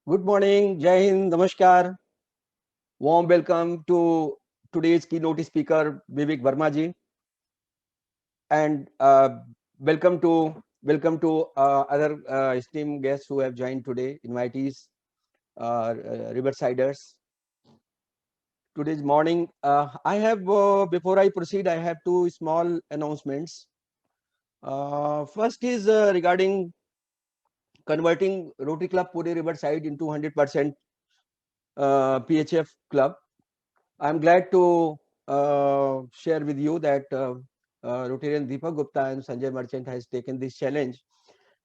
Good morning, Jai Hind, Namaskar. Warm welcome to today's keynote speaker, Vivek Verma ji, and welcome to other esteemed guests who have joined today, invitees, Riversiders. Today's morning, I have before I proceed, I have two small announcements. First is regarding converting Rotary Club Pune Riverside into 100% PHF club. I'm glad to share with you that Rotarian Deepak Gupta and Sanjay Merchant has taken this challenge,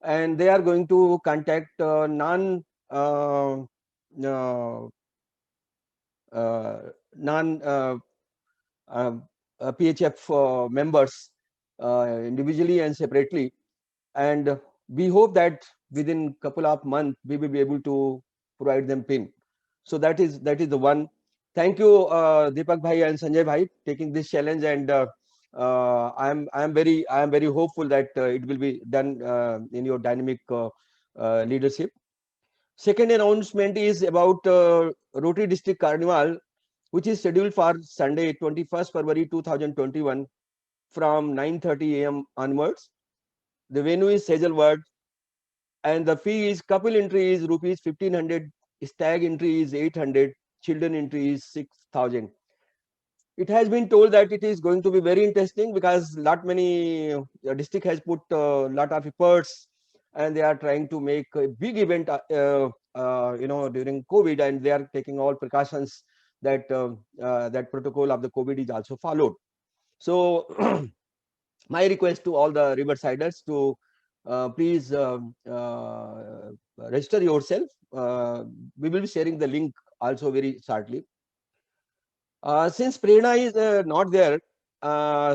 and they are going to contact uh, uh, non uh, PHF members individually and separately, and we hope that within couple of months we will be able to provide them pin. So that is the one. Thank you, Deepak bhai and Sanjay bhai, taking this challenge, and I am very hopeful that it will be done in your dynamic leadership. Second announcement is about Rotary District Carnival, which is scheduled for Sunday, 21st February 2021, from 9:30 a.m. onwards. The venue is Hazelwood, and the fee is couple entry is rupees 1500, stag entry is 800, children entry is 6000. It has been told that it is going to be very interesting because lot many district has put lot of efforts, and they are trying to make a big event during COVID, and they are taking all precautions that that protocol of the COVID is also followed. So my request to all the riversiders to please register yourself. We will be sharing the link also very shortly. Since Prerna is not there,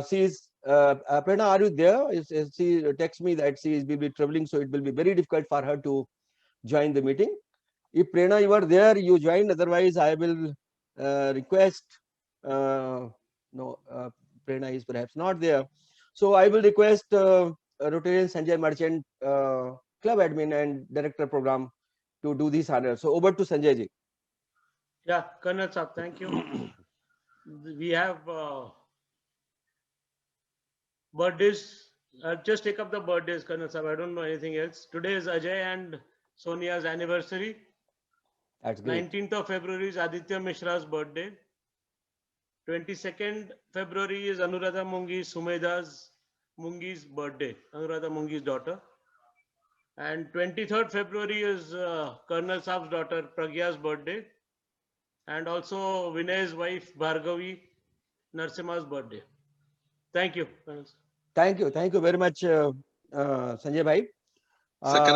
she is Prerna, are you there? She texts me that she will be traveling, so it will be very difficult for her to join the meeting. If Prerna you are there, you join. Otherwise, I will request. No, Prerna is perhaps not there. So I will request Rotarian Sanjay Merchant, club admin and director program, to do this honor. So over to Sanjay ji. Yeah, Colonel Saab, thank you. We have birthdays. I'll just take up the birthdays, Colonel Saab. I don't know anything else. Today is Ajay and Sonia's anniversary. That's great. 19th of February is Aditya Mishra's birthday. 22nd February is Anuradha Mungi's birthday. Anuradha Mungi's daughter. And 23rd February is Colonel Saab's daughter Pragya's birthday. And also Vinay's wife Bhargavi Narsimha's birthday. Thank you, Colonel Saab. Thank you very much, Sanjay bhai.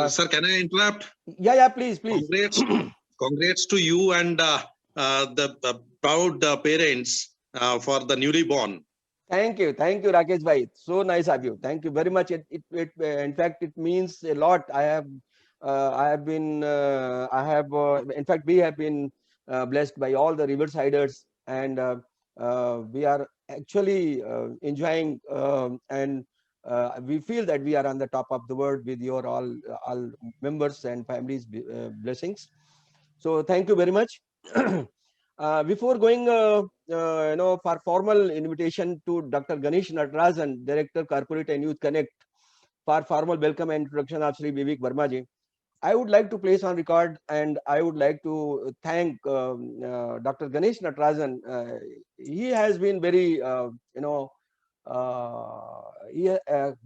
Sir, can I interrupt? Yeah, please. Congrats to you and the proud parents for the newly born. Thank you, Rakesh bhai. So nice of you. Thank you very much. In fact, it means a lot. In fact, we have been blessed by all the riversiders, and we are actually enjoying, and we feel that we are on the top of the world with your all members and families blessings. So thank you very much. Before going, for formal invitation to Dr. Ganesh Natarajan, Director Corporate and Youth Connect, for formal welcome and introduction of Sri Vivek Verma ji, I would like to place on record, and I would like to thank Dr. Ganesh Natarajan. He has been very,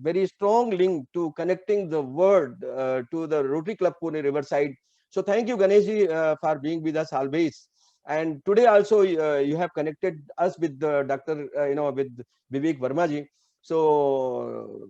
very strong link to connecting the world to the Rotary Club Pune Riverside. So thank you, Ganesh ji, for being with us always. And today also you have connected us with Dr. With Vivek Verma ji. So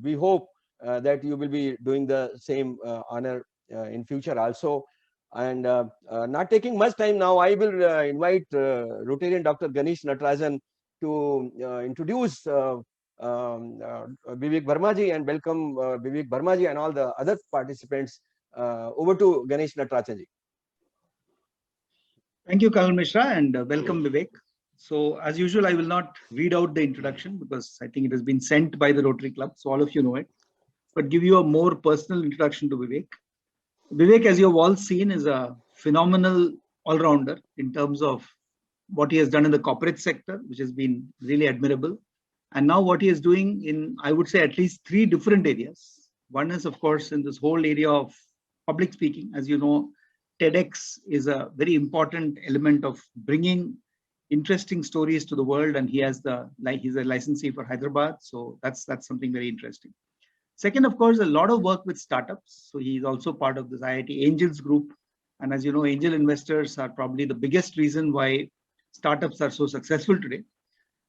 we hope that you will be doing the same honor in future also. And not taking much time now, I will invite Rotarian Dr. Ganesh Natarajan to introduce Vivek Verma ji and welcome Vivek Verma ji and all the other participants. Over to Ganesh Natarajan ji. Thank you, Colonel Mishra, and welcome, Vivek. So, as usual, I will not read out the introduction because I think it has been sent by the Rotary Club, so all of you know it, but give you a more personal introduction to Vivek. Vivek, as you've all seen, is a phenomenal all-rounder in terms of what he has done in the corporate sector, which has been really admirable. And now what he is doing in, I would say, at least three different areas. One is, of course, in this whole area of public speaking. As you know, TEDx is a very important element of bringing interesting stories to the world. And he has he's a licensee for Hyderabad. So that's something very interesting. Second, of course, a lot of work with startups. So he's also part of this IIT Angels group. And as you know, angel investors are probably the biggest reason why startups are so successful today.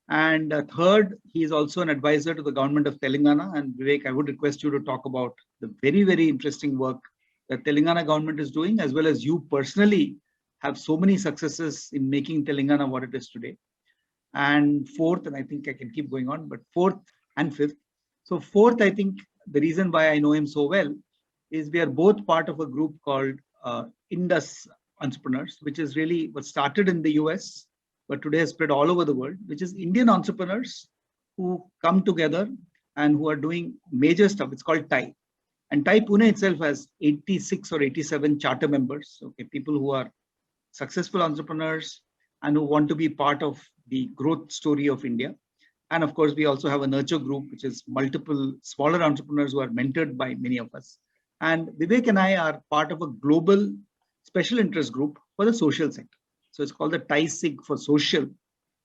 And third, he is also an advisor to the government of Telangana. And Vivek, I would request you to talk about the very, very interesting work that Telangana government is doing, as well as you personally have so many successes in making Telangana what it is today. And fourth, and I think I can keep going on, but fourth and fifth. So fourth, I think the reason why I know him so well is we are both part of a group called Indus Entrepreneurs, which is really what started in the US, but today has spread all over the world, which is Indian entrepreneurs who come together and who are doing major stuff. It's called TIE. And TIE Pune itself has 86 or 87 charter members, okay, people who are successful entrepreneurs and who want to be part of the growth story of India. And of course, we also have a nurture group, which is multiple smaller entrepreneurs who are mentored by many of us. And Vivek and I are part of a global special interest group for the social sector. So it's called the TIE-SIG for social.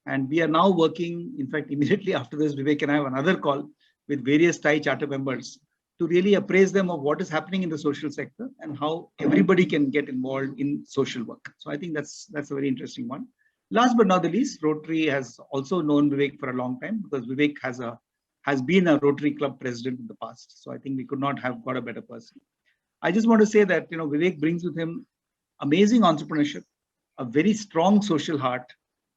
And we are now working, in fact, immediately after this, Vivek and I have another call with various TIE charter members to really appraise them of what is happening in the social sector and how everybody can get involved in social work. So I think that's a very interesting one. Last but not the least, Rotary has also known Vivek for a long time because Vivek has been a Rotary Club president in the past. So I think we could not have got a better person. I just want to say that Vivek brings with him amazing entrepreneurship, a very strong social heart,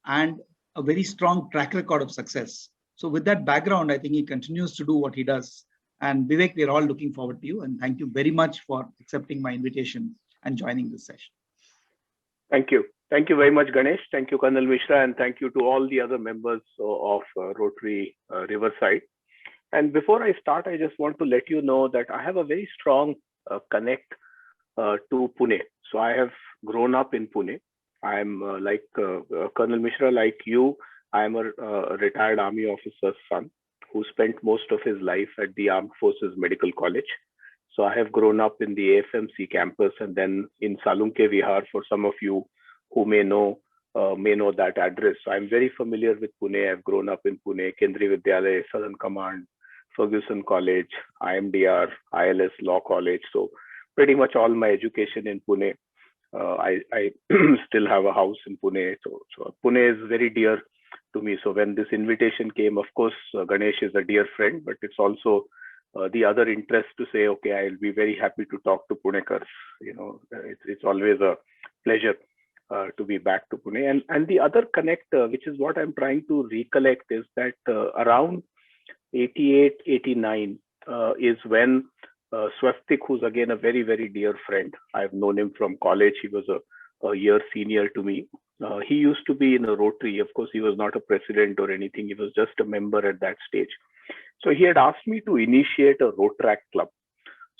and a very strong track record of success. So with that background, I think he continues to do what he does. And Vivek, we're all looking forward to you. And thank you very much for accepting my invitation and joining this session. Thank you. Thank you very much, Ganesh. Thank you, Colonel Mishra, and thank you to all the other members of Rotary Riverside. And before I start, I just want to let you know that I have a very strong connect to Pune. So I have grown up in Pune. I'm like Colonel Mishra, like you, I'm a retired army officer's son who spent most of his life at the Armed Forces Medical College. So I have grown up in the AFMC campus and then in Salunke Vihar. For some of you who may know that address. So I'm very familiar with Pune. I've grown up in Pune, Kendriya Vidyalaya, Southern Command, Ferguson College, IMDR, ILS Law College. So pretty much all my education in Pune. I still have a house in Pune. So Pune is very dear to me. So when this invitation came, of course, Ganesh is a dear friend, but it's also the other interest to say, okay, I'll be very happy to talk to Punekars. It's always a pleasure to be back to Pune. And the other connect, which is what I'm trying to recollect, is that around 88, 89 is when Swastik, who's again a very, very dear friend. I've known him from college. He was a year senior to me. He used to be in a Rotary. Of course, he was not a president or anything. He was just a member at that stage. So he had asked me to initiate a Rotaract club.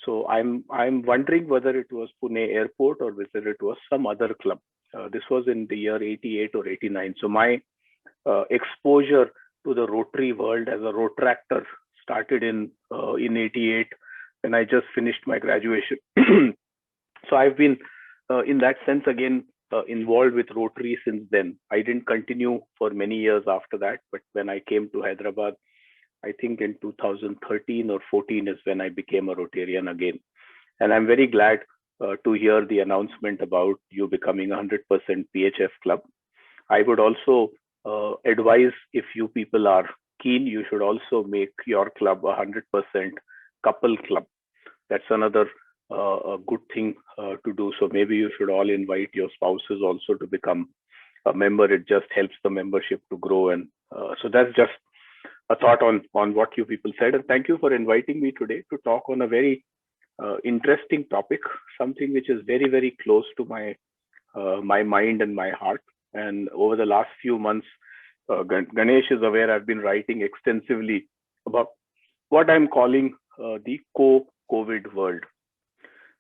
So I'm wondering whether it was Pune Airport or whether it was some other club. This was in the year 88 or 89. So my exposure to the Rotary world as a Rotaractor started in 88 when I just finished my graduation. So I've been in that sense again involved with Rotary since then. I didn't continue for many years after that, but when I came to Hyderabad, I think in 2013 or 14 is when I became a Rotarian again. And I'm very glad to hear the announcement about you becoming 100% PHF club. I would also advise, if you people are keen, you should also make your club 100% couple club. That's another good thing to do. So maybe you should all invite your spouses also to become a member. It just helps the membership to grow. And so that's just a thought on what you people said. And thank you for inviting me today to talk on a very interesting topic, something which is very, very close to my mind and my heart. And over the last few months, Ganesh is aware I've been writing extensively about what I'm calling the co-COVID world.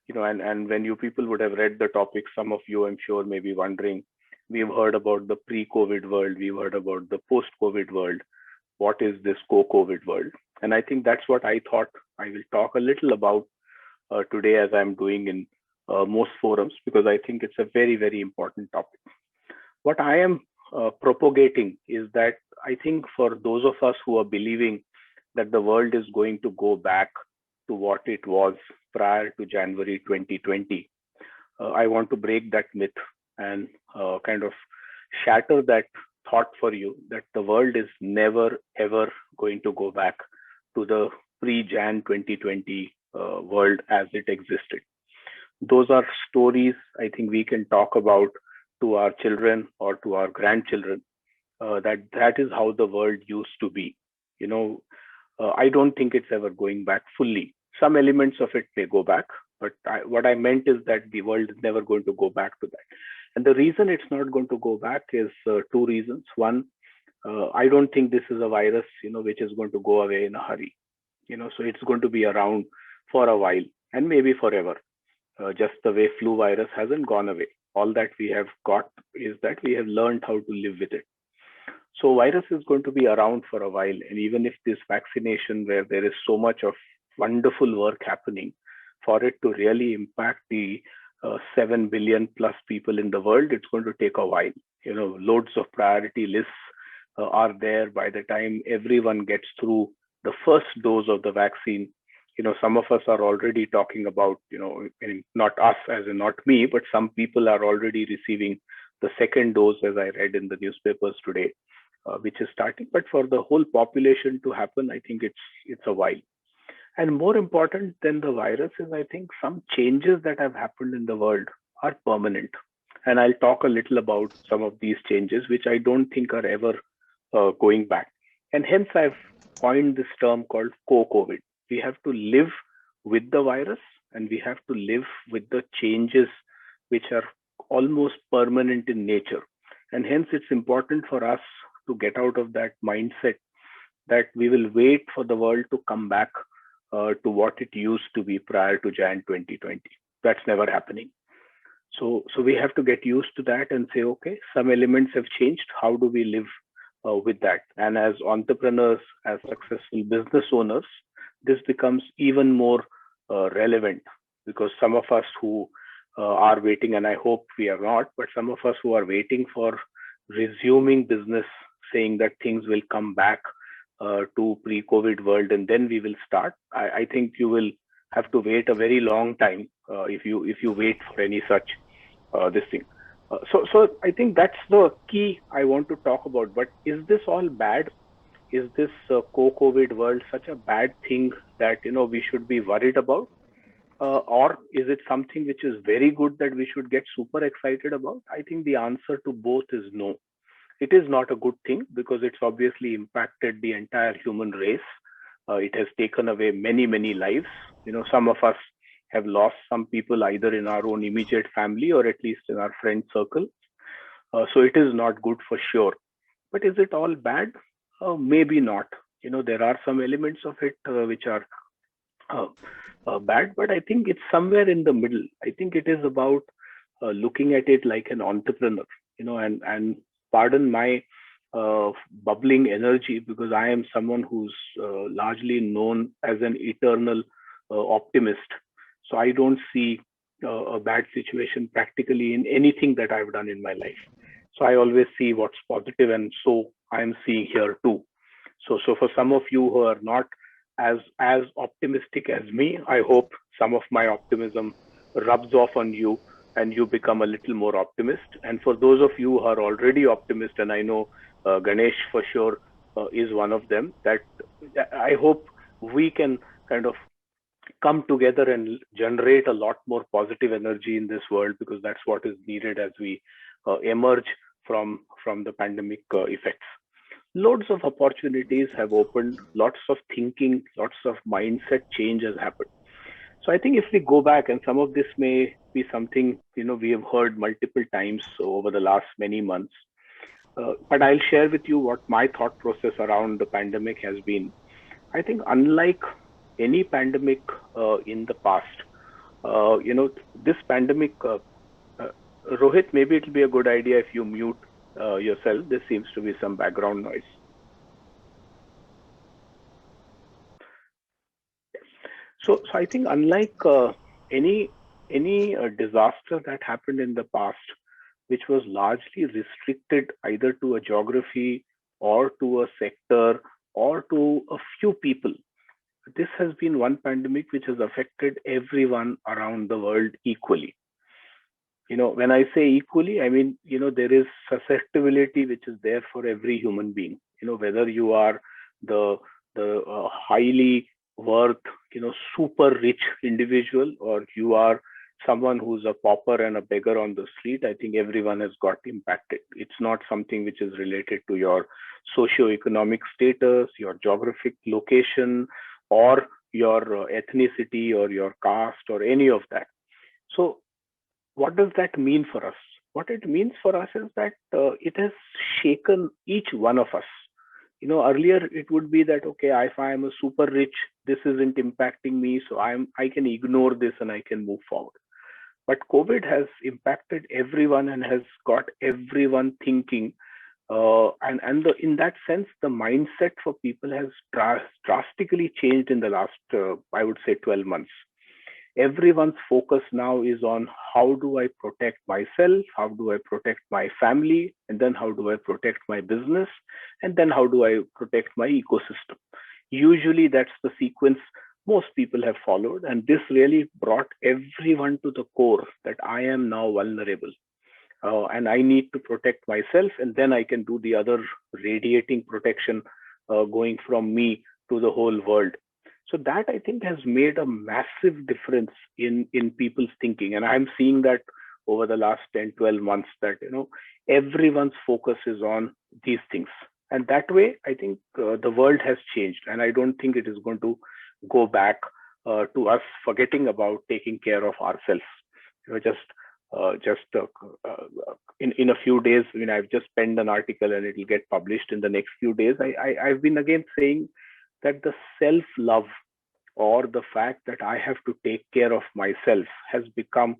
And when you people would have read the topic, some of you, I'm sure, may be wondering, we've heard about the pre-COVID world, we've heard about the post-COVID world. What is this co-COVID world? And I think that's what I thought I will talk a little about today, as I'm doing in most forums, because I think it's a very, very important topic. What I am propagating is that I think for those of us who are believing that the world is going to go back to what it was prior to January 2020, I want to break that myth and kind of shatter that thought for you that the world is never ever going to go back to the pre-Jan 2020 world as it existed. Those are stories I think we can talk about to our children or to our grandchildren, that is how the world used to be. I don't think it's ever going back fully. Some elements of it may go back, but what I meant is that the world is never going to go back to that. And the reason it's not going to go back is two reasons. One, I don't think this is a virus, which is going to go away in a hurry. So it's going to be around for a while and maybe forever. Just the way flu virus hasn't gone away. All that we have got is that we have learned how to live with it. So virus is going to be around for a while. And even if this vaccination, where there is so much of wonderful work happening, for it to really impact the 7 billion plus people in the world, it's going to take a while. Loads of priority lists are there. By the time everyone gets through the first dose of the vaccine, some of us are already talking about, not us as in not me, but some people are already receiving the second dose, as I read in the newspapers today, which is starting. But for the whole population to happen, I think it's a while. And more important than the virus is, I think, some changes that have happened in the world are permanent. And I'll talk a little about some of these changes, which I don't think are ever going back. And hence I've coined this term called co-COVID. We have to live with the virus and we have to live with the changes which are almost permanent in nature. And hence it's important for us to get out of that mindset that we will wait for the world to come back to what it used to be prior to Jan 2020. That's never happening. So we have to get used to that and say, okay, some elements have changed. How do we live with that? And as entrepreneurs, as successful business owners, this becomes even more relevant, because some of us who are waiting, and I hope we are not, but some of us who are waiting for resuming business, saying that things will come back to pre-COVID world and then we will start. I think you will have to wait a very long time if you wait for any such this thing. So I think that's the key I want to talk about. But is this all bad? Is this co-COVID world such a bad thing that we should be worried about? Or is it something which is very good that we should get super excited about? I think the answer to both is no. It is not a good thing because it's obviously impacted the entire human race. It has taken away many, many lives. Some of us have lost some people either in our own immediate family or at least in our friend circle. So it is not good for sure. But is it all bad? Maybe not. There are some elements of it which are bad, but I think it's somewhere in the middle. I think it is about looking at it like an entrepreneur, and pardon my bubbling energy, because I am someone who's largely known as an eternal optimist. So I don't see a bad situation practically in anything that I've done in my life. So I always see what's positive, and so I'm seeing here too. So for some of you who are not as optimistic as me, I hope some of my optimism rubs off on you and you become a little more optimist. And for those of you who are already optimist, and I know Ganesh for sure is one of them, that I hope we can kind of come together and generate a lot more positive energy in this world, because that's what is needed as we emerge from the pandemic effects. Loads of opportunities have opened, lots of thinking, lots of mindset change has happened. So I think if we go back, and some of this may be something we have heard multiple times over the last many months, but I'll share with you what my thought process around the pandemic has been. I think unlike any pandemic in the past, this pandemic, Rohit, maybe it'll be a good idea if you mute yourself. There seems to be some background noise. So I think unlike any disaster that happened in the past, which was largely restricted either to a geography or to a sector or to a few people, this has been one pandemic which has affected everyone around the world equally. When I say equally, I mean, there is susceptibility which is there for every human being. Whether you are the highly worth, super rich individual, or you are someone who's a pauper and a beggar on the street, I think everyone has got impacted. It's not something which is related to your socio-economic status, your geographic location, or your ethnicity or your caste or any of that. So what does that mean for us? What it means for us is that it has shaken each one of us. Earlier it would be that, okay, if I am a super rich, this isn't impacting me, so I can ignore this and I can move forward. But COVID has impacted everyone and has got everyone thinking. In that sense, the mindset for people has drastically changed in the last, I would say, 12 months. Everyone's focus now is on how do I protect myself, how do I protect my family, and then how do I protect my business, and then how do I protect my ecosystem. Usually that's the sequence most people have followed, and this really brought everyone to the core that I am now vulnerable. And I need to protect myself, and then I can do the other radiating protection going from me to the whole world. So that, I think, has made a massive difference in people's thinking. And I'm seeing that over the last 10, 12 months that, everyone's focus is on these things. And that way, I think the world has changed. And I don't think it is going to go back to us forgetting about taking care of ourselves. In a few days, I've just penned an article and it will get published in the next few days. I've been again saying that the self-love or the fact that I have to take care of myself has become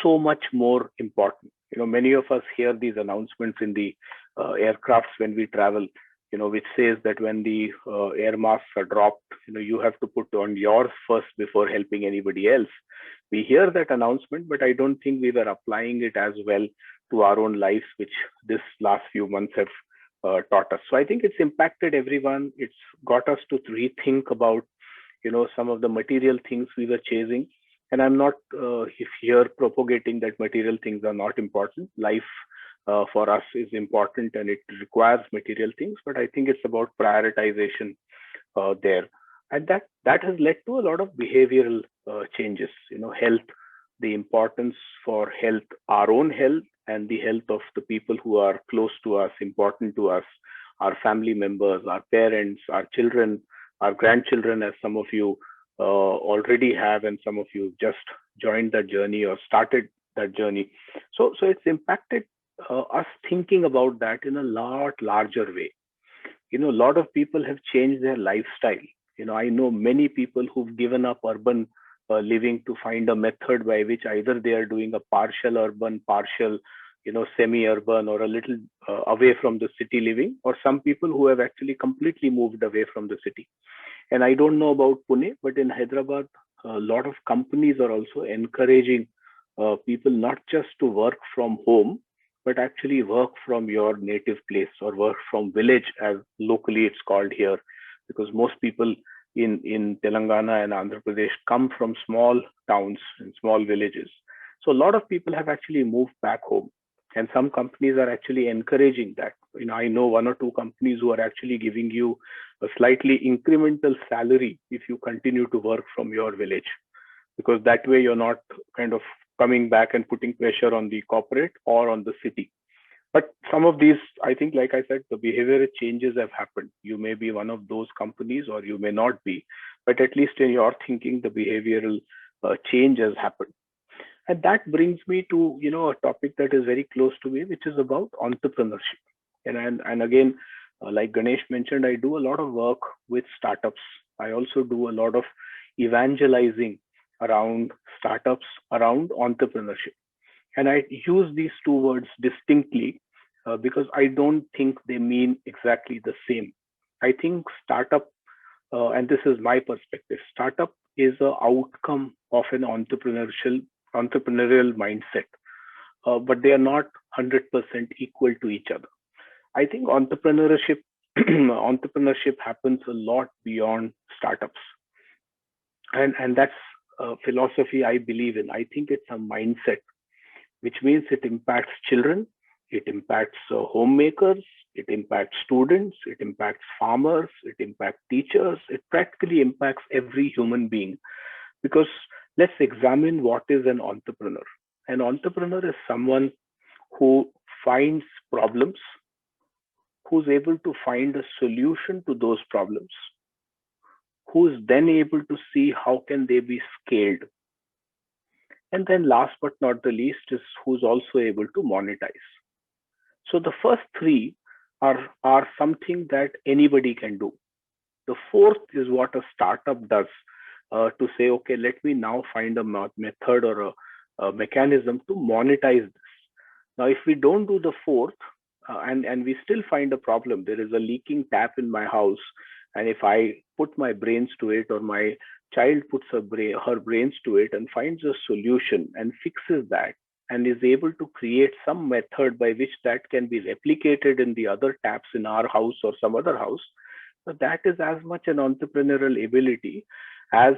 so much more important. Many of us hear these announcements in the aircrafts when we travel, which says that when the air masks are dropped, you have to put on yours first before helping anybody else. We hear that announcement, but I don't think we were applying it as well to our own lives, which this last few months have taught us. So I think it's impacted everyone. It's got us to rethink about, some of the material things we were chasing. And I'm not here propagating that material things are not important. Life for us is important and it requires material things, but I think it's about prioritization there. And that has led to a lot of behavioral changes, health, the importance for health, our own health, and the health of the people who are close to us, important to us, our family members, our parents, our children, our grandchildren, as some of you already have, and some of you just joined that journey or started that journey. So it's impacted us thinking about that in a lot larger way. A lot of people have changed their lifestyle. I know many people who've given up urban living to find a method by which either they are doing a partial urban, partial, semi-urban, or a little away from the city living, or some people who have actually completely moved away from the city. And I don't know about Pune, but in Hyderabad, a lot of companies are also encouraging people not just to work from home, but actually work from your native place or work from village, as locally it's called here, because most people in Telangana and Andhra Pradesh come from small towns and small villages. So a lot of people have actually moved back home, and some companies are actually encouraging that. I know one or two companies who are actually giving you a slightly incremental salary if you continue to work from your village, because that way you're not kind of coming back and putting pressure on the corporate or on the city. But some of these, I think, like I said, the behavioral changes have happened. You may be one of those companies or you may not be, but at least in your thinking, the behavioral change has happened. And that brings me to, a topic that is very close to me, which is about entrepreneurship. And again, like Ganesh mentioned, I do a lot of work with startups. I also do a lot of evangelizing around startups, around entrepreneurship. And I use these two words distinctly because I don't think they mean exactly the same. I think startup, and this is my perspective, startup is an outcome of an entrepreneurial mindset, but they are not 100% equal to each other. I think entrepreneurship happens a lot beyond startups, and that's a philosophy I believe in. I think it's a mindset, which means it impacts children, it impacts homemakers, it impacts students, it impacts farmers, it impacts teachers, it practically impacts every human being. Because let's examine what is an entrepreneur. An entrepreneur is someone who finds problems, who's able to find a solution to those problems, who's then able to see how can they be scaled. And then last but not the least is who's also able to monetize. So the first three are something that anybody can do. The fourth is what a startup does to say, okay, let me now find a method or a mechanism to monetize this. Now, if we don't do the fourth, and we still find a problem, there is a leaking tap in my house, and if I put my brains to it, or my child puts her brains to it and finds a solution and fixes that, and is able to create some method by which that can be replicated in the other taps in our house or some other house, so that is as much an entrepreneurial ability as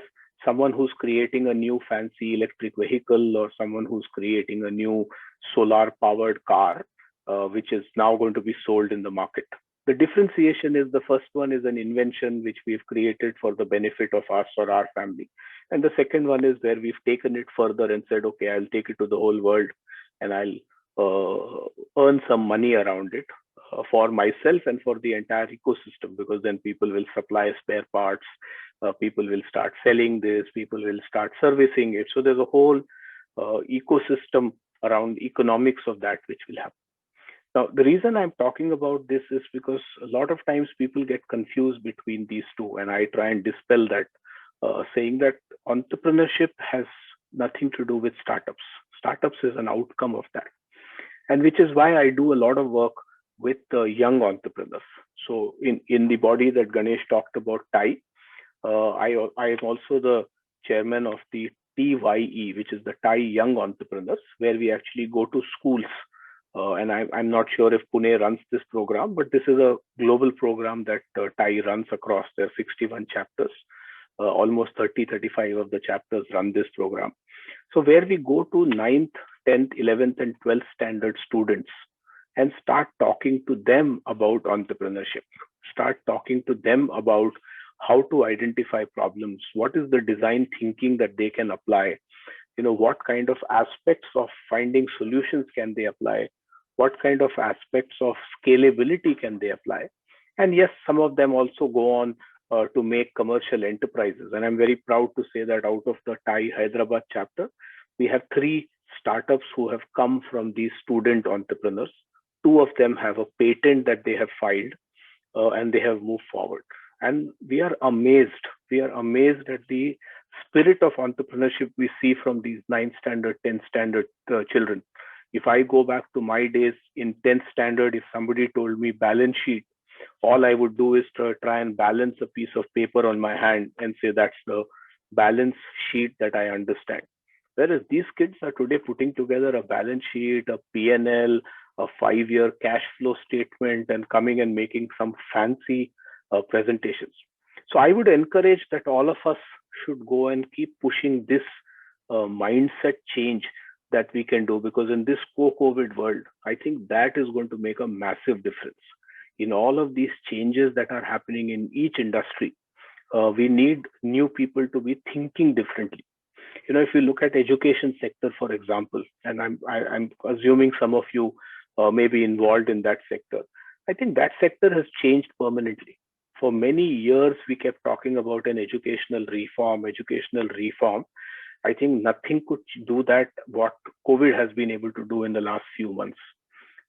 someone who's creating a new fancy electric vehicle, or someone who's creating a new solar powered car, which is now going to be sold in the market. The differentiation is the first one is an invention which we've created for the benefit of us or our family. And the second one is where we've taken it further and said, okay, I'll take it to the whole world and I'll earn some money around it for myself and for the entire ecosystem, because then people will supply spare parts, people will start selling this, people will start servicing it. So there's a whole ecosystem around economics of that which will happen. Now, the reason I'm talking about this is because a lot of times people get confused between these two, and I try and dispel that, saying that entrepreneurship has nothing to do with startups. Startups is an outcome of that, and which is why I do a lot of work with young entrepreneurs. So in the body that Ganesh talked about, TIE, I am also the chairman of the TYE, which is the TIE Young Entrepreneurs, where we actually go to schools. And I'm not sure if Pune runs this program, but this is a global program that TIE runs across their 61 chapters. Almost 35 of the chapters run this program. So where we go to 9th, 10th, 11th, and 12th standard students and start talking to them about entrepreneurship, start talking to them about how to identify problems, what is the design thinking that they can apply, what kind of aspects of finding solutions can they apply, what kind of aspects of scalability can they apply. And yes, some of them also go on to make commercial enterprises. And I'm very proud to say that out of the TIE Hyderabad chapter, we have 3 startups who have come from these student entrepreneurs. 2 of them have a patent that they have filed, and they have moved forward. And we are amazed. We are amazed at the spirit of entrepreneurship we see from these 9th standard, 10th standard children. If I go back to my days in 10th standard, if somebody told me balance sheet, all I would do is to try and balance a piece of paper on my hand and say that's the balance sheet that I understand. Whereas these kids are today putting together a balance sheet, a P&L, a 5-year cash flow statement, and coming and making some fancy presentations. So I would encourage that all of us should go and keep pushing this mindset change that we can do, because in this co-COVID world, I think that is going to make a massive difference. In all of these changes that are happening in each industry, we need new people to be thinking differently. If you look at education sector, for example, and I'm assuming some of you may be involved in that sector, I think that sector has changed permanently. For many years, we kept talking about an educational reform. I think nothing could do that what COVID has been able to do in the last few months.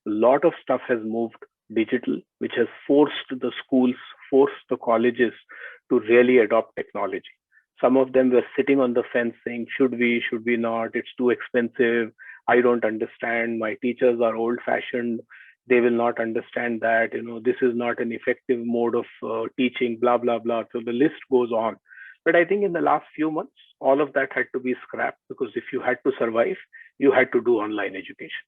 A lot of stuff has moved digital, which has forced the schools, forced the colleges to really adopt technology. Some of them were sitting on the fence saying, should we not? It's too expensive. I don't understand. My teachers are old fashioned. They will not understand that. This is not an effective mode of teaching, blah, blah, blah. So the list goes on. But I think in the last few months, all of that had to be scrapped, because if you had to survive, you had to do online education.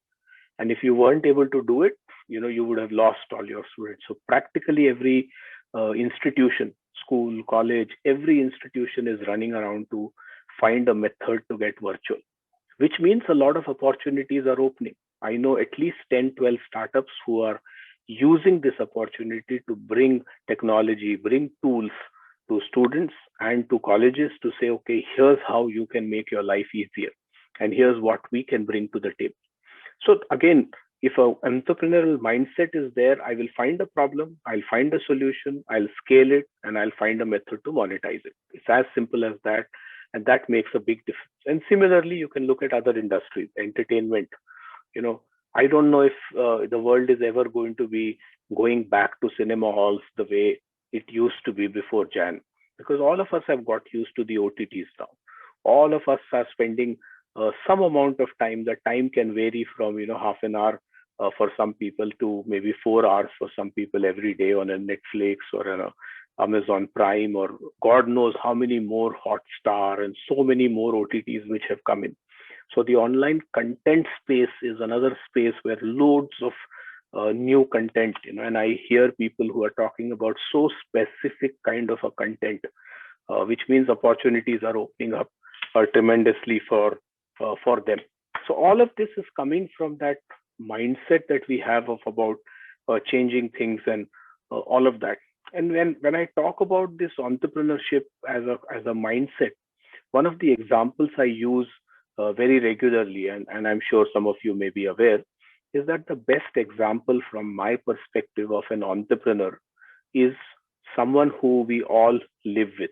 And if you weren't able to do it, you would have lost all your students. So practically every institution, school, college, every institution is running around to find a method to get virtual, which means a lot of opportunities are opening. I know at least 10, 12 startups who are using this opportunity to bring technology, bring tools to students and to colleges to say, okay, here's how you can make your life easier. And here's what we can bring to the table. So again, if an entrepreneurial mindset is there, I will find a problem, I'll find a solution, I'll scale it, and I'll find a method to monetize it. It's as simple as that. And that makes a big difference. And similarly, you can look at other industries, entertainment. I don't know if the world is ever going to be going back to cinema halls the way it used to be before Jan, because all of us have got used to the OTTs now. All of us are spending some amount of time. The time can vary from half an hour for some people to maybe 4 hours for some people every day on a Netflix or an Amazon Prime, or God knows how many more Hotstar and so many more OTTs which have come in. So the online content space is another space where loads of new content, and I hear people who are talking about so specific kind of a content, which means opportunities are opening up tremendously for them. So all of this is coming from that mindset that we have of about changing things and all of that. And when I talk about this entrepreneurship as a mindset, one of the examples I use very regularly, and I'm sure some of you may be aware, is that the best example from my perspective of an entrepreneur is someone who we all live with.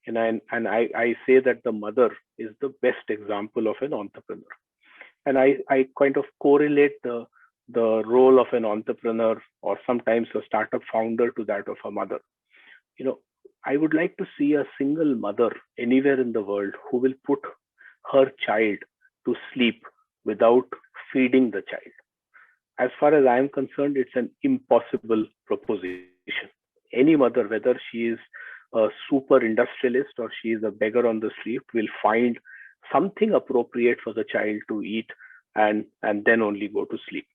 And I say that the mother is the best example of an entrepreneur. And I kind of correlate the role of an entrepreneur or sometimes a startup founder to that of a mother. I would like to see a single mother anywhere in the world who will put her child to sleep without feeding the child. As far as I am concerned, it's an impossible proposition. Any mother, whether she is a super industrialist or she is a beggar on the street, will find something appropriate for the child to eat and then only go to sleep.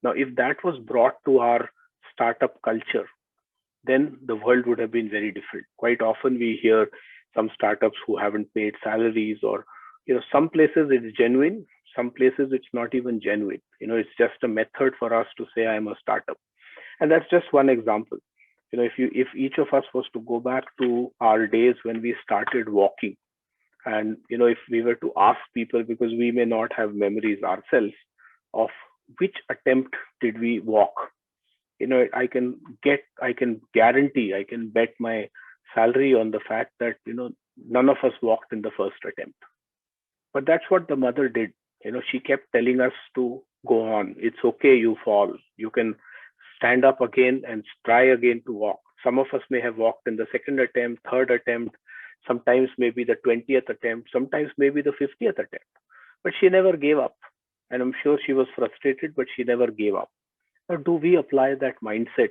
Now, if that was brought to our startup culture, then the world would have been very different. Quite often we hear some startups who haven't paid salaries, or some places it's genuine, some places it's not even genuine. It's just a method for us to say I'm a startup. And that's just one example. If each of us was to go back to our days when we started walking, and if we were to ask people, because we may not have memories ourselves of which attempt did we walk, I can guarantee, I can bet my salary on the fact that none of us walked in the first attempt. But that's what the mother did. She kept telling us to go on. It's okay, you fall. You can stand up again and try again to walk. Some of us may have walked in the second attempt, third attempt, sometimes maybe the 20th attempt, sometimes maybe the 50th attempt. But she never gave up. And I'm sure she was frustrated, but she never gave up. Now, do we apply that mindset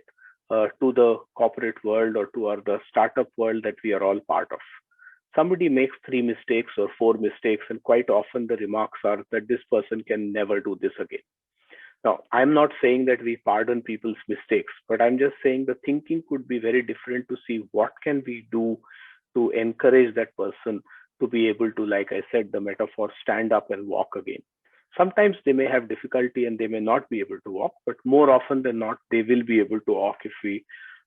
to the corporate world or to the startup world that we are all part of? Somebody makes 3 mistakes or 4 mistakes, and quite often the remarks are that this person can never do this again. Now, I'm not saying that we pardon people's mistakes, but I'm just saying the thinking could be very different to see what can we do to encourage that person to be able to, like I said, the metaphor, stand up and walk again. Sometimes they may have difficulty and they may not be able to walk, but more often than not, they will be able to walk if we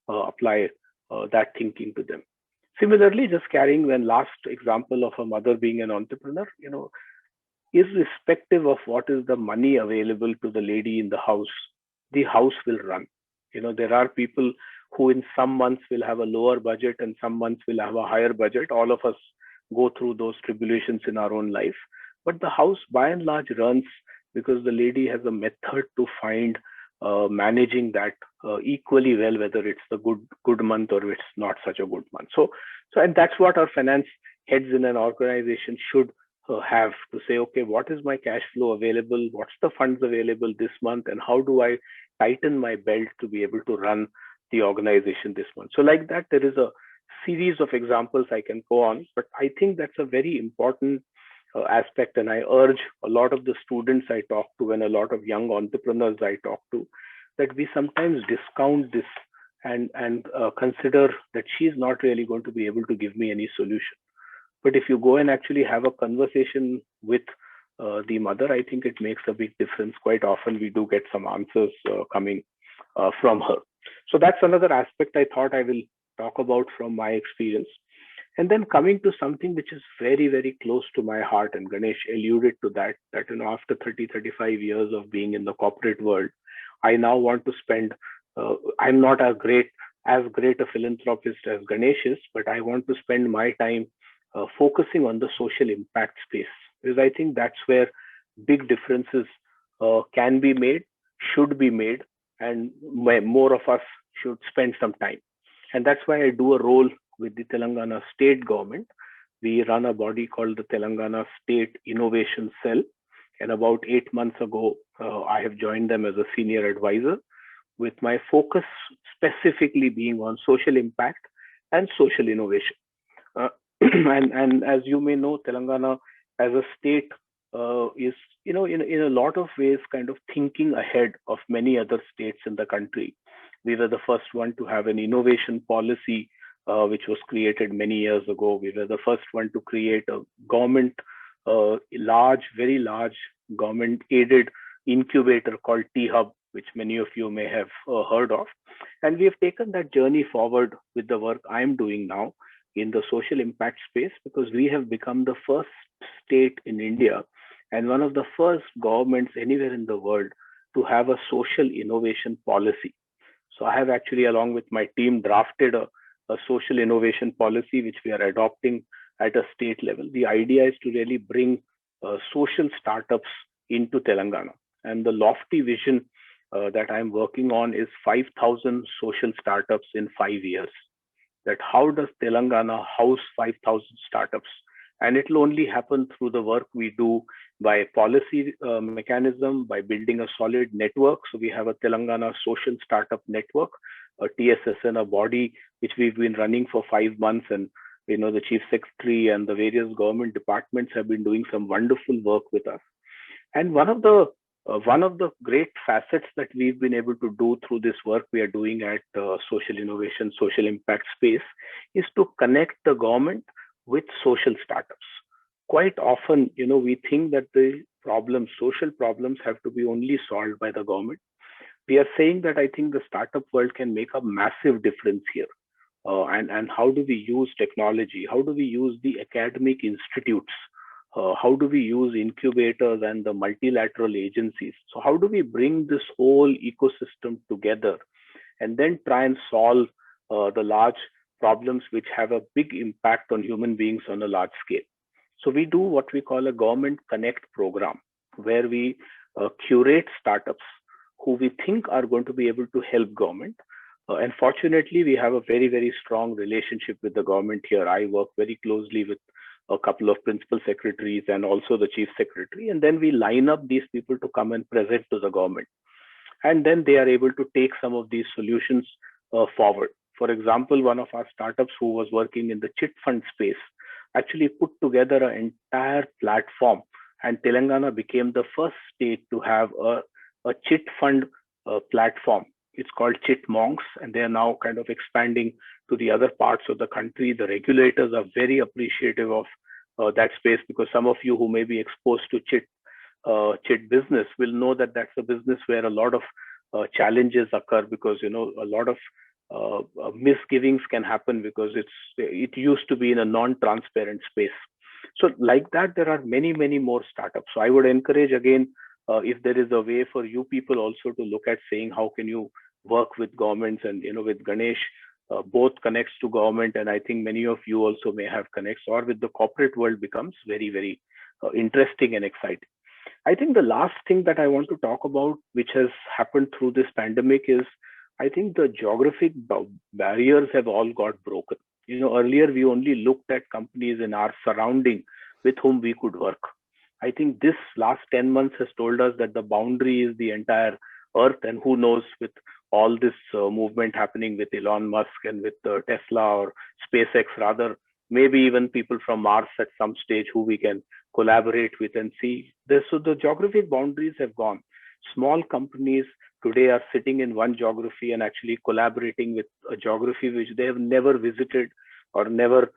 apply that thinking to them. Similarly, just carrying one last example of a mother being an entrepreneur, irrespective of what is the money available to the lady in the house will run. There are people who in some months will have a lower budget and some months will have a higher budget. All of us go through those tribulations in our own life. But the house by and large runs because the lady has a method to find managing that equally well, whether it's the good month or it's not such a good month. So and that's what our finance heads in an organization should have to say, okay, what is my cash flow available? What's the funds available this month? And how do I tighten my belt to be able to run the organization this month? So like that, there is a series of examples I can go on, but I think that's a very important aspect. And I urge a lot of the students I talk to and a lot of young entrepreneurs I talk to, that we sometimes discount this and consider that she's not really going to be able to give me any solution. But if you go and actually have a conversation with the mother, I think it makes a big difference. Quite often we do get some answers coming from her. So that's another aspect I thought I will talk about from my experience. And then coming to something which is very, very close to my heart, and Ganesh alluded to that, after 30, 35 years of being in the corporate world, I now want to spend, I'm not as great a philanthropist as Ganesh is, but I want to spend my time focusing on the social impact space, because I think that's where big differences can be made, should be made, and more of us should spend some time. And that's why I do a role with the Telangana state government. We run a body called the Telangana State Innovation Cell. And about 8 months ago, I have joined them as a senior advisor, with my focus specifically being on social impact and social innovation. And as you may know, Telangana as a state is, in a lot of ways, kind of thinking ahead of many other states in the country. We were the first one to have an innovation policy, which was created many years ago. We were the first one to create a government, very large government-aided incubator called T-Hub, which many of you may have heard of. And we have taken that journey forward with the work I'm doing now in the social impact space, because we have become the first state in India and one of the first governments anywhere in the world to have a social innovation policy. So I have actually, along with my team, drafted a social innovation policy, which we are adopting at a state level. The idea is to really bring social startups into Telangana. And the lofty vision that I'm working on is 5,000 social startups in 5 years. That how does Telangana house 5,000 startups? And it will only happen through the work we do by policy mechanism, by building a solid network. So we have a Telangana Social Startup Network, a TSSN, a body which we've been running for 5 months. And the Chief Secretary and the various government departments have been doing some wonderful work with us. And one of the great facets that we've been able to do through this work we are doing at social innovation, social impact space, is to connect the government with social startups. Quite often, we think that the social problems have to be only solved by the government. We are saying that I think the startup world can make a massive difference here. And how do we use technology? How do we use the academic institutes? How do we use incubators and the multilateral agencies? So how do we bring this whole ecosystem together and then try and solve the large problems which have a big impact on human beings on a large scale? So we do what we call a Government Connect program, where we curate startups who we think are going to be able to help government. And fortunately, we have a very, very strong relationship with the government here. I work very closely with a couple of principal secretaries and also the chief secretary. And then we line up these people to come and present to the government. And then they are able to take some of these solutions forward. For example, one of our startups who was working in the chit fund space actually put together an entire platform, and Telangana became the first state to have a chit fund platform. It's called Chit Monks, and they are now kind of expanding to the other parts of the country. The regulators are very appreciative of that space, because some of you who may be exposed to chit business will know that that's a business where a lot of challenges occur, because a lot of misgivings can happen because it used to be in a non-transparent space. So like that, there are many, many more startups. So I would encourage again, if there is a way for you people also to look at saying how can you work with governments, and with Ganesh, both connects to government, and I think many of you also may have connects, or with the corporate world becomes very, very interesting and exciting. I think the last thing that I want to talk about, which has happened through this pandemic, is I think the geographic barriers have all got broken. Earlier we only looked at companies in our surrounding with whom we could work. I think this last 10 months has told us that the boundary is the entire earth, and who knows, with all this movement happening with Elon Musk and with Tesla or SpaceX rather, maybe even people from Mars at some stage who we can collaborate with and see this. So the geographic boundaries have gone. Small companies today are sitting in one geography and actually collaborating with a geography which they have never visited or never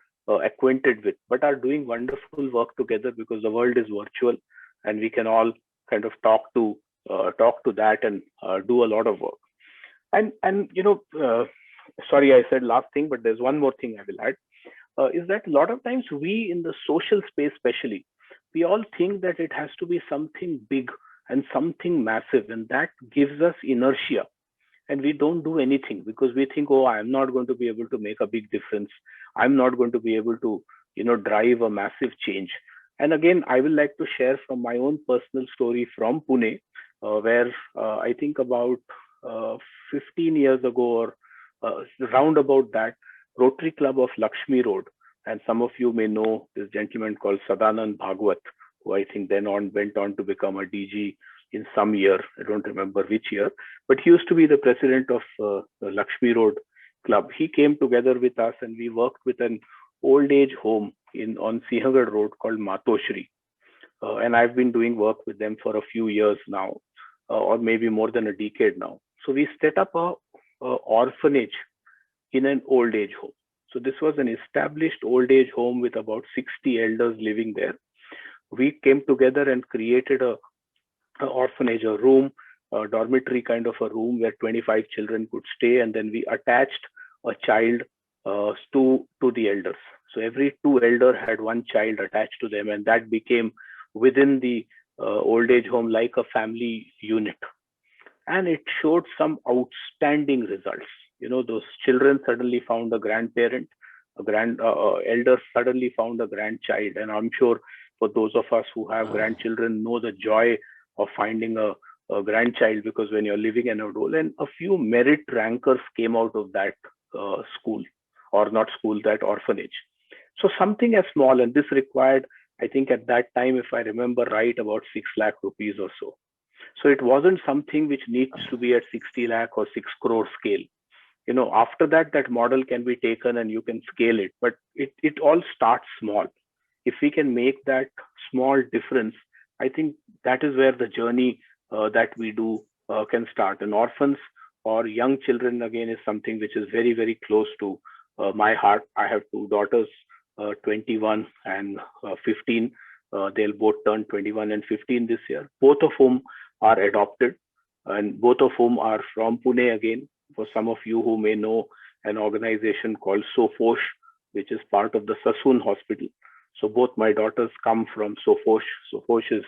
acquainted with, but are doing wonderful work together because the world is virtual and we can all kind of talk to that and do a lot of work. And sorry, I said last thing, but there's one more thing I will add. Is that a lot of times we in the social space, especially, we all think that it has to be something big and something massive, and that gives us inertia. And we don't do anything because we think, oh, I'm not going to be able to make a big difference. I'm not going to be able to, drive a massive change. And again, I will like to share from my own personal story from Pune, where I think about 15 years ago or round about that, Rotary Club of Lakshmi Road. And some of you may know this gentleman called Sadanand Bhagwat, who I think then went on to become a DG in some year. I don't remember which year, but he used to be the president of the Lakshmi Road Club. He came together with us and we worked with an old age home on Sinhagad Road called Matoshri. And I've been doing work with them for a few years now, or maybe more than a decade now. So we set up a orphanage in an old age home. So this was an established old age home with about 60 elders living there. We came together and created a orphanage, a room, a dormitory kind of a room where 25 children could stay, and then we attached a child to the elders. So every 2 elder had 1 child attached to them, and that became within the old age home like a family unit. And it showed some outstanding results. Those children suddenly found a grandparent, elders suddenly found a grandchild. And I'm sure for those of us who have grandchildren know the joy of finding a grandchild, because when you're living in a role, and a few merit rankers came out of that school, or not school, that orphanage. So something as small, and this required, I think at that time, if I remember right, about 6 lakh rupees or so. So it wasn't something which needs to be at 60 lakh or 6 crore scale. After that, that model can be taken and you can scale it, but it all starts small. If we can make that small difference, I think that is where the journey that we do can start. And orphans or young children, again, is something which is very, very close to my heart. I have 2 daughters, 21 and 15. They'll both turn 21 and 15 this year, both of whom are adopted, and both of whom are from Pune again. For some of you who may know an organization called Sophos, which is part of the Sassoon Hospital. So both my daughters come from Sophos. Sophos is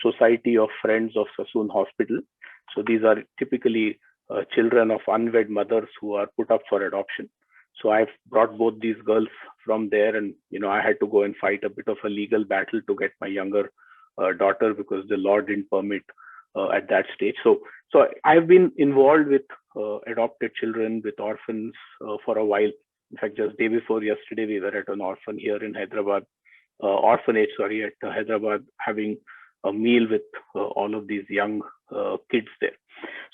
Society of Friends of Sassoon Hospital. So these are typically children of unwed mothers who are put up for adoption. So I've brought both these girls from there, and I had to go and fight a bit of a legal battle to get my younger daughter because the law didn't permit at that stage. So I've been involved with adopted children, with orphans for a while. In fact, just day before yesterday, we were at an orphan here in Hyderabad, orphanage, sorry, at Hyderabad, having a meal with all of these young kids there.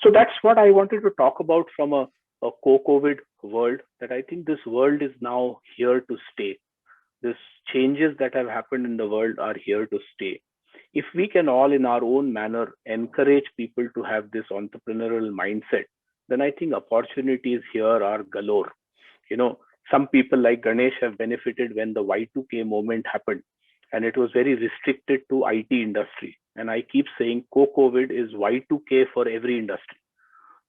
So that's what I wanted to talk about from a co-COVID world, that I think this world is now here to stay. These changes that have happened in the world are here to stay. If we can all in our own manner encourage people to have this entrepreneurial mindset, then I think opportunities here are galore. Some people like Ganesh have benefited when the Y2K moment happened, and it was very restricted to IT industry. And I keep saying COVID is Y2K for every industry.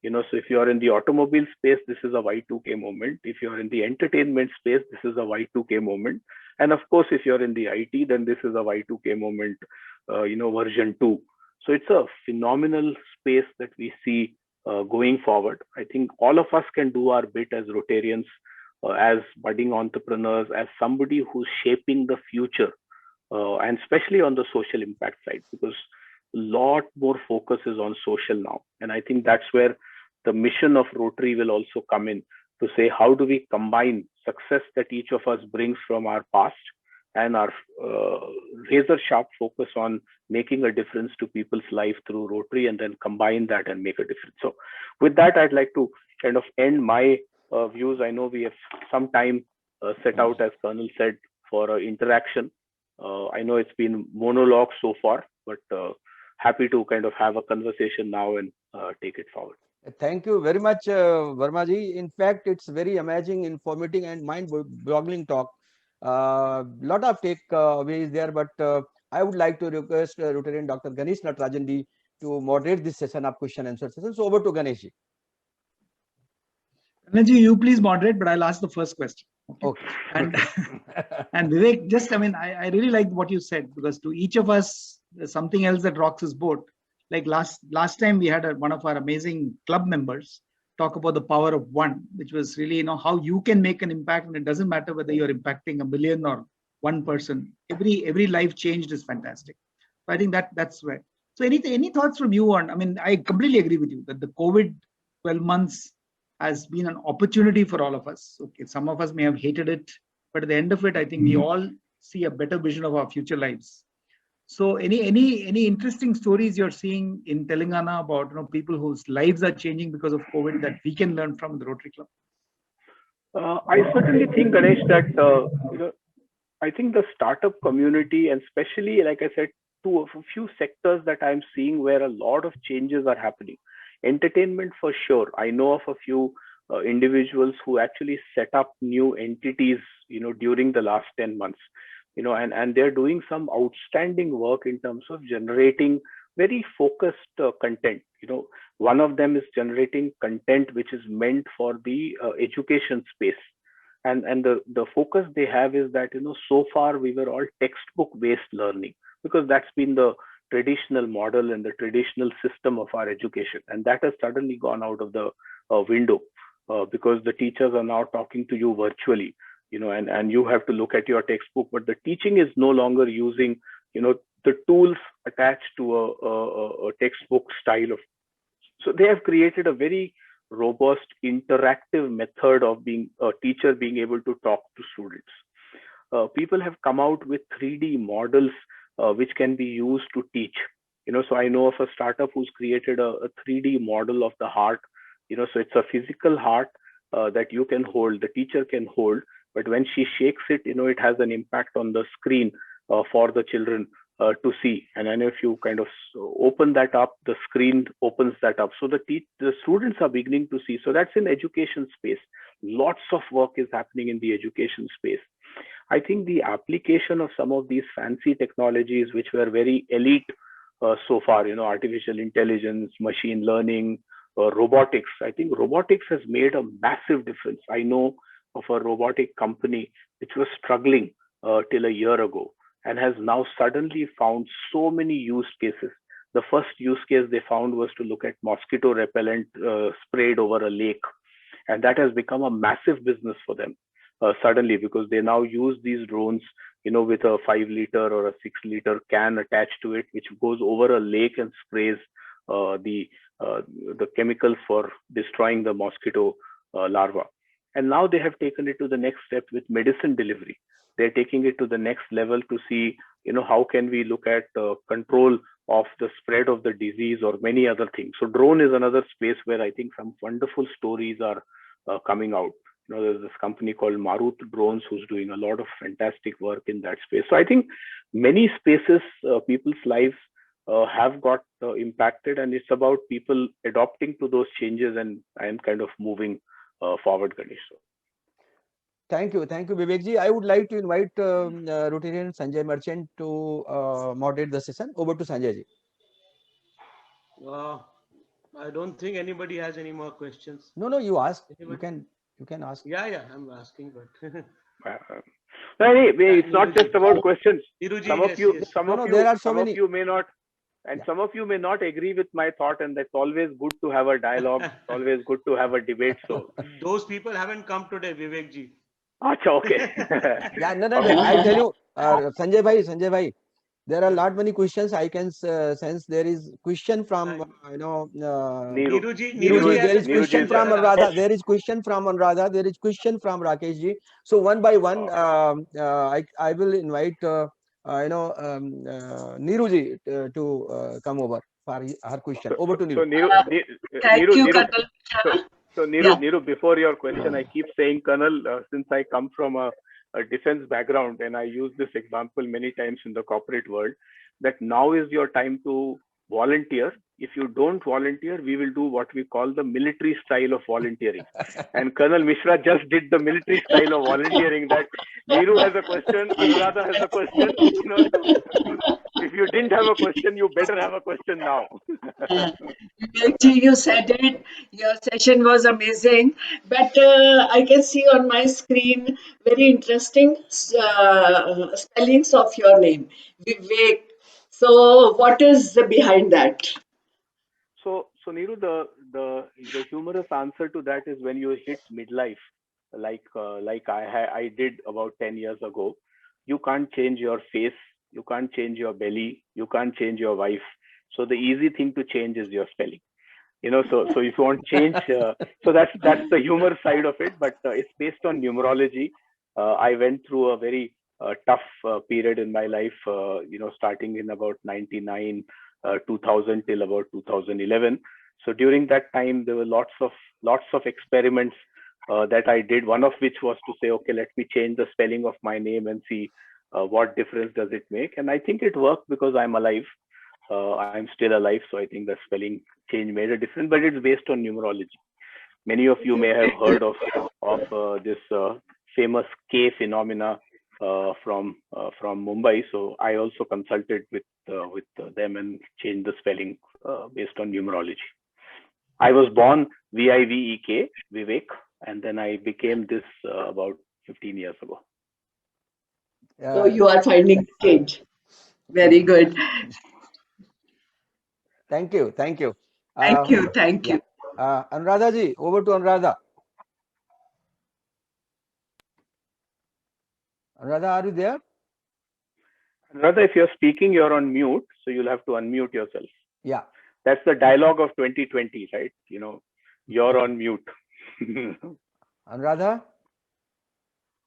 So if you're in the automobile space, this is a Y2K moment. If you're in the entertainment space, this is a Y2K moment. And of course, if you're in the IT, then this is a Y2K moment, version 2. So it's a phenomenal space that we see going forward. I think all of us can do our bit as Rotarians, as budding entrepreneurs, as somebody who's shaping the future, and especially on the social impact side, because a lot more focus is on social now. And I think that's where the mission of Rotary will also come in, to say, how do we combine success that each of us brings from our past and our razor sharp focus on making a difference to people's life through Rotary, and then combine that and make a difference. So with that, I'd like to kind of end my views. I know we have some time set out, as Colonel said, for interaction. I know it's been monologue so far, but happy to kind of have a conversation now and take it forward. Thank you very much, Vermaji. In fact, it's very amazing, informative, and mind-boggling talk. Lot of takeaways there, but I would like to request Rotarian Dr. Ganesh Natarajan to moderate this session of question and answer session. So over to Ganesh. Ganesh, you please moderate, but I'll ask the first question. Okay. And and Vivek, just, I mean, I really like what you said, because to each of us, there's something else that rocks his boat. Like last time we had one of our amazing club members talk about the power of one, which was really, how you can make an impact, and it doesn't matter whether you're impacting 1 million or one person. Every life changed is fantastic. So I think that's where. So any thoughts from you on? I mean, I completely agree with you that the COVID 12 months has been an opportunity for all of us. Okay, some of us may have hated it, but at the end of it, I think we all see a better vision of our future lives. So any interesting stories you're seeing in Telangana about people whose lives are changing because of COVID that we can learn from the Rotary Club? I certainly think, Ganesh, that I think the startup community, and especially, like I said, a few sectors that I'm seeing where a lot of changes are happening. Entertainment for sure. I know of a few individuals who actually set up new entities, during the last 10 months. And they're doing some outstanding work in terms of generating very focused content. One of them is generating content which is meant for the education space. And the focus they have is that, so far we were all textbook based learning, because that's been the traditional model and the traditional system of our education. And that has suddenly gone out of the window because the teachers are now talking to you virtually. And you have to look at your textbook, but the teaching is no longer using, the tools attached to a textbook style of. So they have created a very robust, interactive method of being a teacher, being able to talk to students. People have come out with 3D models which can be used to teach. So I know of a startup who's created a 3D model of the heart. So it's a physical heart that you can hold, the teacher can hold. But when she shakes it, it has an impact on the screen for the children to see. And then if you kind of open that up, the screen opens that up. So the students are beginning to see. So that's in education space. Lots of work is happening in the education space. I think the application of some of these fancy technologies, which were very elite so far, artificial intelligence, machine learning, robotics. I think robotics has made a massive difference. I know of a robotic company which was struggling till a year ago and has now suddenly found so many use cases. The first use case they found was to look at mosquito repellent sprayed over a lake. And that has become a massive business for them suddenly, because they now use these drones, with a 5-liter or a 6-liter can attached to it, which goes over a lake and sprays the chemicals for destroying the mosquito larva. And now they have taken it to the next step with medicine delivery. They're taking it to the next level to see, how can we look at control of the spread of the disease or many other things. So drone is another space where I think some wonderful stories are coming out. There's this company called Marut Drones who's doing a lot of fantastic work in that space. So I think many spaces, people's lives have got impacted, and it's about people adopting to those changes and kind of moving forward, Ganesh. Thank you, Vivekji. I would like to invite Rotarian Sanjay Merchant to moderate the session. Over to Sanjay ji. I don't think anybody has any more questions. No, you ask. Anybody? You can ask. Yeah, I'm asking, but it's not just about questions. Some of you may not. And some of you may not agree with my thought, and that's always good to have a dialogue. It's always good to have a debate. So those people haven't come today, Vivekji. Achha, okay. Yeah, no. I tell you, Sanjay bhai, there are lot many questions. I can sense there is question from Neeru. Niruji, Niruji, has there a is question question. from Sir, Anuradha. ask. There is question from Anuradha. There is question from Rakesh ji. So one by one, I will invite Niruji to come over for her question. Over to So Niru. Thank you, Niru, Colonel. so Yeah. Niru, before your question, I keep saying, Colonel, since I come from a defense background and I use this example many times in the corporate world, that now is your time to volunteer. If you don't volunteer, we will do what we call the military style of volunteering. And Colonel Mishra just did the military style of volunteering, that Niru has a question, Anuradha has a question. If you didn't have a question, you better have a question now. Vivekji, you said it. Your session was amazing. But I can see on my screen very interesting spellings of your name, Vivek. So, what is behind that? So Niru, the humorous answer to that is when you hit midlife, like I did about 10 years ago, you can't change your face, you can't change your belly, you can't change your wife. So the easy thing to change is your spelling. So if you want change, so that's the humor side of it, but it's based on numerology. I went through a very tough period in my life, starting in about 99, 2000 till about 2011. So during that time, there were lots of experiments that I did. One of which was to say, okay, let me change the spelling of my name and see what difference does it make. And I think it worked because I'm alive. I'm still alive, so I think the spelling change made a difference. But it's based on numerology. Many of you may have heard of this famous K phenomena from Mumbai. So I also consulted with them and changed the spelling based on numerology. I was born Vivek, Vivek, and then I became this about 15 years ago. So, you are finding change. Very good. Thank you. Thank you. Thank you. Anuradha ji, over to Anuradha. Anuradha, are you there? Anuradha, if you're speaking, you're on mute, so you'll have to unmute yourself. Yeah. That's the dialogue of 2020, right? You're on mute. Anuradha?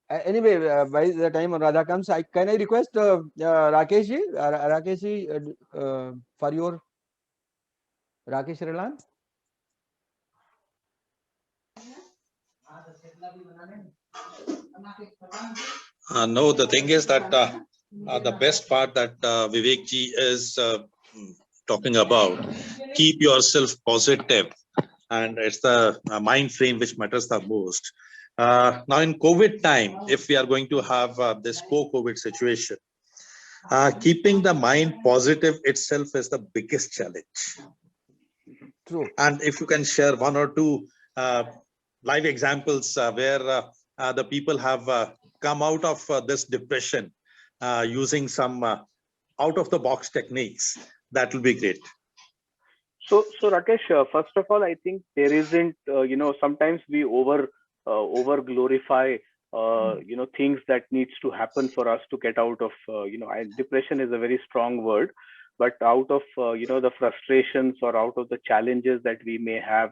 Anyway, by the time Anuradha comes, can I request Rakesh ji, for your Rakesh Relan? No, the thing is that the best part that Vivek ji is talking about, keep yourself positive, and it's the mind frame which matters the most. Now in COVID time, if we are going to have this co-COVID situation, keeping the mind positive itself is the biggest challenge. True. And if you can share one or two live examples where the people have come out of this depression using some out of the box techniques, that will be great. So Rakesh, first of all, I think there isn't, sometimes we over glorify, things that needs to happen for us to get out of, depression is a very strong word, but out of, the frustrations or out of the challenges that we may have,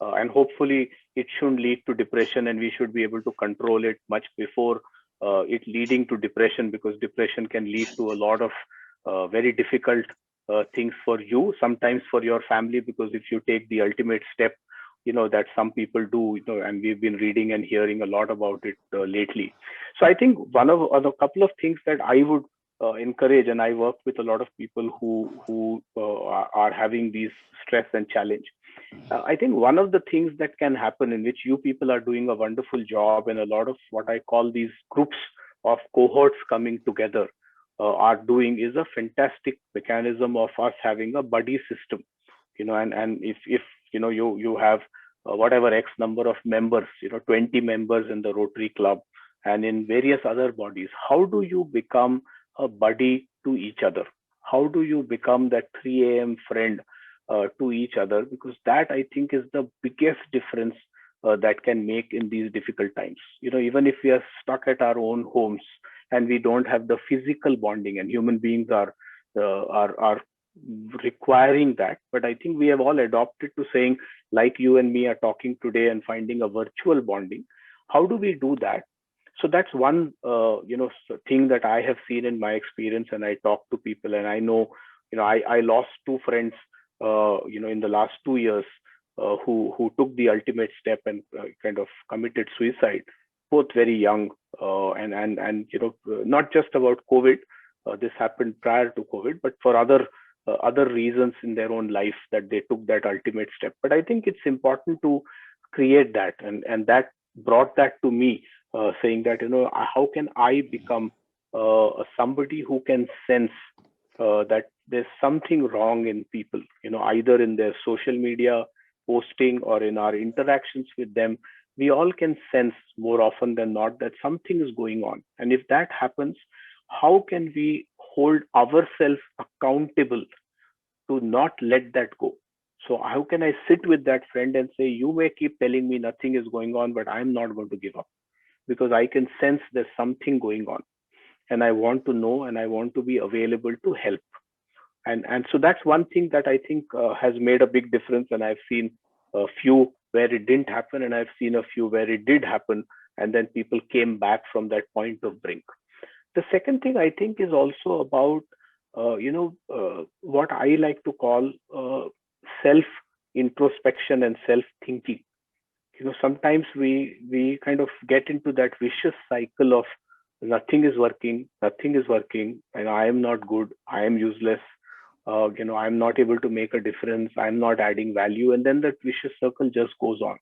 and hopefully it shouldn't lead to depression, and we should be able to control it much before it leading to depression, because depression can lead to a lot of very difficult things for you, sometimes for your family, because if you take the ultimate step, that some people do, and we've been reading and hearing a lot about it lately. So I think one of a couple of things that I would encourage, and I work with a lot of people who are having these stress and challenge. I think one of the things that can happen, in which you people are doing a wonderful job, and a lot of what I call these groups of cohorts coming together are doing, is a fantastic mechanism of us having a buddy system. And if you have whatever X number of members, 20 members in the Rotary Club and in various other bodies, how do you become a buddy to each other? How do you become that 3 a.m. friend to each other? Because that, I think, is the biggest difference that can make in these difficult times. Even if we are stuck at our own homes and we don't have the physical bonding, and human beings are are requiring that. But I think we have all adopted to saying, like you and me are talking today and finding a virtual bonding. How do we do that? So that's one thing that I have seen in my experience, and I talk to people, and I know, I lost two friends in the last 2 years who took the ultimate step and kind of committed suicide, both very young, and not just about COVID. This happened prior to COVID, but for other reasons in their own life that they took that ultimate step. But I think it's important to create that, and that brought that to me, saying that how can I become somebody who can sense that there's something wrong in people, either in their social media posting or in our interactions with them. We all can sense more often than not that something is going on, and if that happens, how can we hold ourselves accountable to not let that go? So how can I sit with that friend and say, you may keep telling me nothing is going on, but I'm not going to give up, because I can sense there's something going on, and I want to know, and I want to be available to help. And so that's one thing that I think has made a big difference. And I've seen a few where it didn't happen, and I've seen a few where it did happen, and then people came back from that point of brink. The second thing I think is also about what I like to call self introspection and self thinking. Sometimes we kind of get into that vicious cycle of nothing is working, and I am not good, I am useless, I'm not able to make a difference, I'm not adding value, and then that vicious circle just goes on.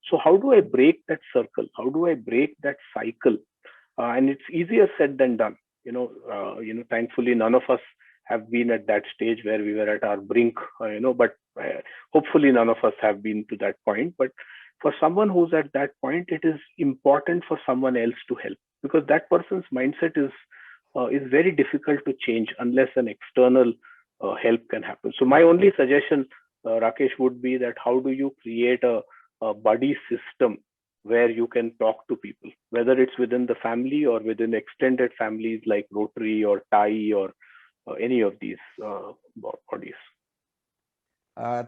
So how do I break that circle? How do I break that cycle? And it's easier said than done. Thankfully, none of us have been at that stage where we were at our brink, but hopefully none of us have been to that point. But for someone who's at that point, it is important for someone else to help, because that person's mindset is very difficult to change unless an external help can happen. So my only suggestion, Rakesh, would be that how do you create a buddy system where you can talk to people, whether it's within the family or within extended families like Rotary or TAI or any of these bodies.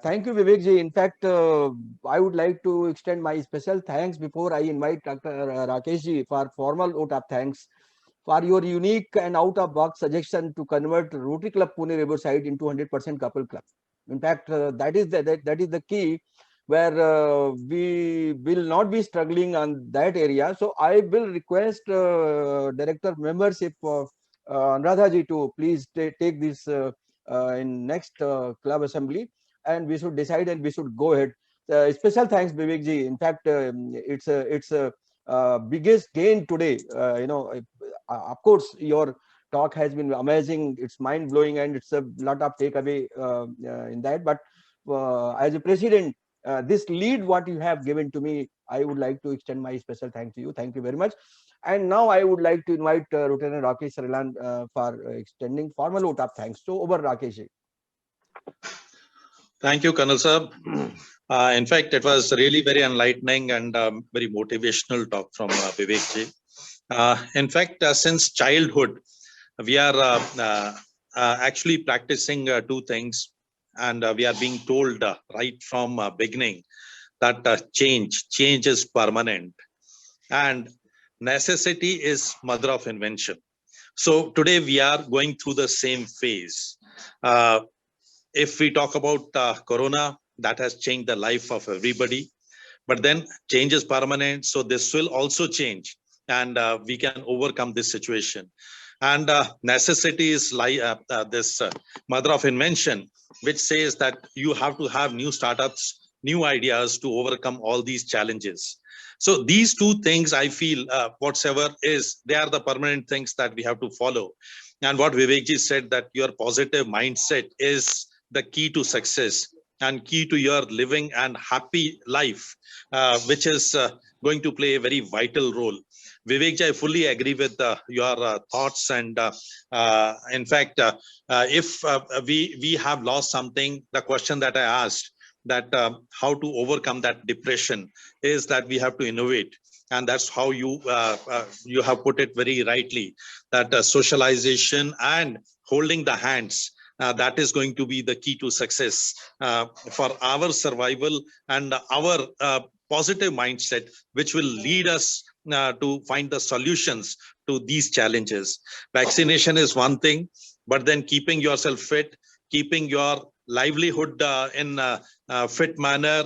Thank you, Vivek ji. In fact, I would like to extend my special thanks before I invite Dr. Rakesh ji for formal vote of thanks for your unique and out-of-box suggestion to convert Rotary Club Pune Riverside into 100% couple club. In fact, that is the key where we will not be struggling on that area. So I will request Director Membership of Anuradha ji to please take this in next club assembly, and we should decide and we should go ahead. Special thanks, Vivek ji. In fact, it's a biggest gain today. Of course, your talk has been amazing. It's mind blowing, and it's a lot of takeaway in that. But as a president, this lead what you have given to me, I would like to extend my special thanks to you. Thank you very much. And now I would like to invite Lieutenant Rakesh Sarilan for extending formal vote of thanks. So over, Rakesh ji. Thank you, Colonel sir. In fact, it was really very enlightening and very motivational talk from Vivek ji. In fact, since childhood, we are actually practicing two things, and we are being told right from beginning that change is permanent, and necessity is mother of invention. So today we are going through the same phase. If we talk about Corona, that has changed the life of everybody, but then change is permanent. So this will also change, and we can overcome this situation. And necessity is like this mother of invention, which says that you have to have new startups, new ideas to overcome all these challenges. So these two things, I feel, whatsoever is, they are the permanent things that we have to follow. And what Vivek ji said, that your positive mindset is the key to success and key to your living and happy life, which is going to play a very vital role. Vivek ji, I fully agree with your thoughts. And in fact, if we have lost something, the question that I asked, that how to overcome that depression, is that we have to innovate. And that's how you have put it very rightly, that socialization and holding the hands. That is going to be the key to success for our survival and our positive mindset, which will lead us to find the solutions to these challenges. Vaccination is one thing, but then keeping yourself fit, keeping your livelihood in a fit manner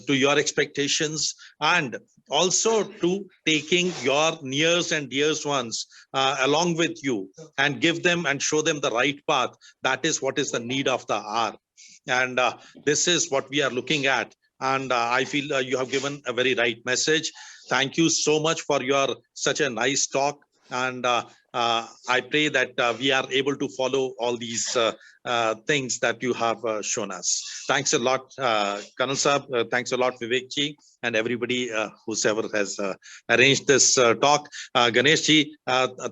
to your expectations, and also to taking your nears and dears ones along with you and give them and show them the right path. That is what is the need of the hour. And this is what we are looking at. And I feel you have given a very right message. Thank you so much for your such a nice talk. And I pray that we are able to follow all these things that you have shown us. Thanks a lot, Colonel Saab. Thanks a lot, Vivek Ji, and everybody whoever has arranged this talk. Ganesh Ji,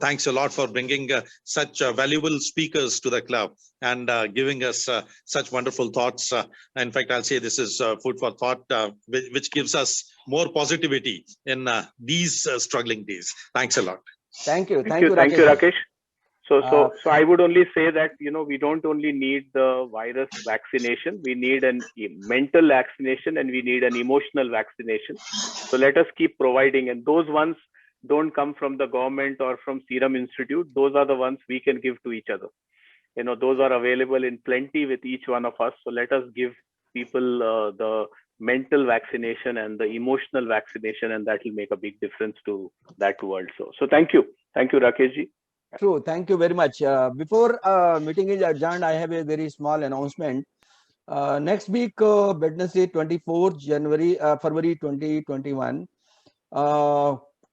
thanks a lot for bringing such valuable speakers to the club and giving us such wonderful thoughts. In fact, I'll say this is food for thought, which gives us more positivity in these struggling days. Thanks a lot. Thank you. Thank you, Rakesh. So I would only say that, we don't only need the virus vaccination, we need a mental vaccination and we need an emotional vaccination. So let us keep providing, and those ones don't come from the government or from Serum Institute. Those are the ones we can give to each other. Those are available in plenty with each one of us. So let us give people the mental vaccination and the emotional vaccination, and that will make a big difference to that world. So thank you, Rakesh Ji. True. Thank you very much. Before meeting is adjourned, I have a very small announcement. Next week, Wednesday, 24th February 2021,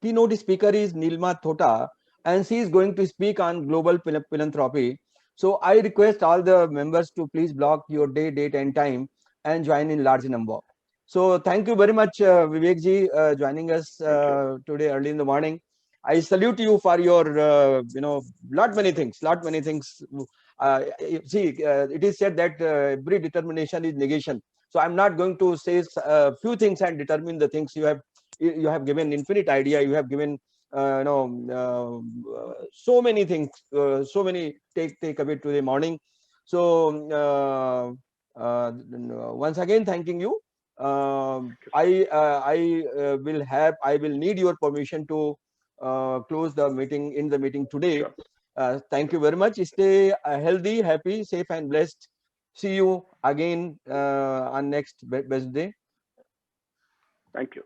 keynote speaker is Nilma Thota, and she is going to speak on global philanthropy. So I request all the members to please block your day, date, and time and join in large number. So thank you very much, Vivek Ji, joining us today early in the morning. I salute you for your, lot many things. It is said that every determination is negation. So I'm not going to say a few things and determine the things. You have given infinite idea. You have given, so many things, so many take away to the morning. So once again, thanking you. I will need your permission to close the meeting today. Sure. Thank you very much. Stay healthy, happy, safe, and blessed. See you again on next Wednesday. Thank you.